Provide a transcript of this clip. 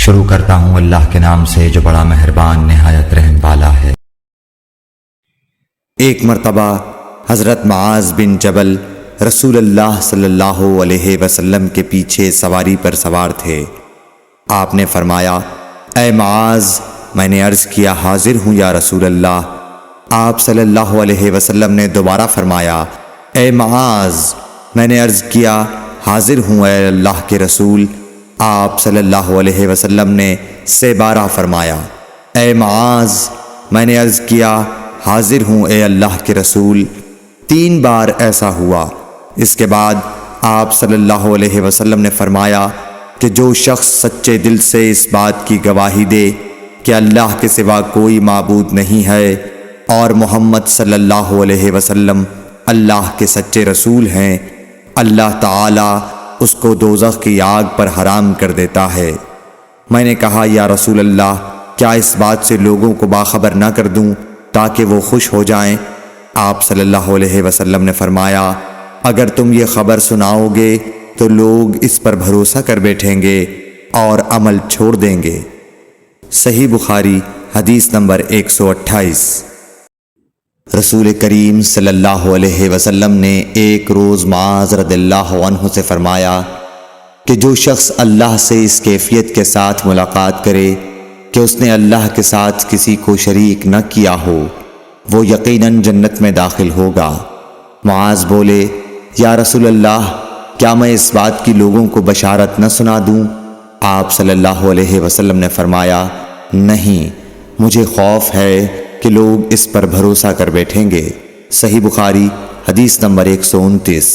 شروع کرتا ہوں اللہ کے نام سے جو بڑا مہربان نہایت رحم والا ہے۔ ایک مرتبہ حضرت معاذ بن جبل رسول اللہ صلی اللہ علیہ وسلم کے پیچھے سواری پر سوار تھے۔ آپ نے فرمایا، اے معاذ، میں نے عرض کیا حاضر ہوں یا رسول اللہ۔ آپ صلی اللہ علیہ وسلم نے دوبارہ فرمایا، اے معاذ، میں نے عرض کیا حاضر ہوں اے اللہ کے رسول۔ آپ صلی اللہ علیہ وسلم نے سے بارہ فرمایا، اے معاذ، میں نے عرض کیا حاضر ہوں اے اللہ کے رسول۔ 3 بار ایسا ہوا۔ اس کے بعد آپ صلی اللہ علیہ وسلم نے فرمایا کہ جو شخص سچے دل سے اس بات کی گواہی دے کہ اللہ کے سوا کوئی معبود نہیں ہے اور محمد صلی اللہ علیہ وسلم اللہ کے سچے رسول ہیں، اللہ تعالی اس کو دوزخ کی آگ پر حرام کر دیتا ہے۔ میں نے کہا، یا رسول اللہ، کیا اس بات سے لوگوں کو باخبر نہ کر دوں تاکہ وہ خوش ہو جائیں؟ آپ صلی اللہ علیہ وسلم نے فرمایا، اگر تم یہ خبر سناؤ گے تو لوگ اس پر بھروسہ کر بیٹھیں گے اور عمل چھوڑ دیں گے۔ صحیح بخاری حدیث نمبر 128۔ رسول کریم صلی اللہ علیہ وسلم نے ایک روز معاذ رضی اللہ عنہ سے فرمایا کہ جو شخص اللہ سے اس کیفیت کے ساتھ ملاقات کرے کہ اس نے اللہ کے ساتھ کسی کو شریک نہ کیا ہو، وہ یقیناً جنت میں داخل ہوگا۔ معاذ بولے، یا رسول اللہ، کیا میں اس بات کی لوگوں کو بشارت نہ سنا دوں؟ آپ صلی اللہ علیہ وسلم نے فرمایا، نہیں، مجھے خوف ہے کہ لوگ اس پر بھروسہ کر بیٹھیں گے۔ صحیح بخاری حدیث نمبر 129۔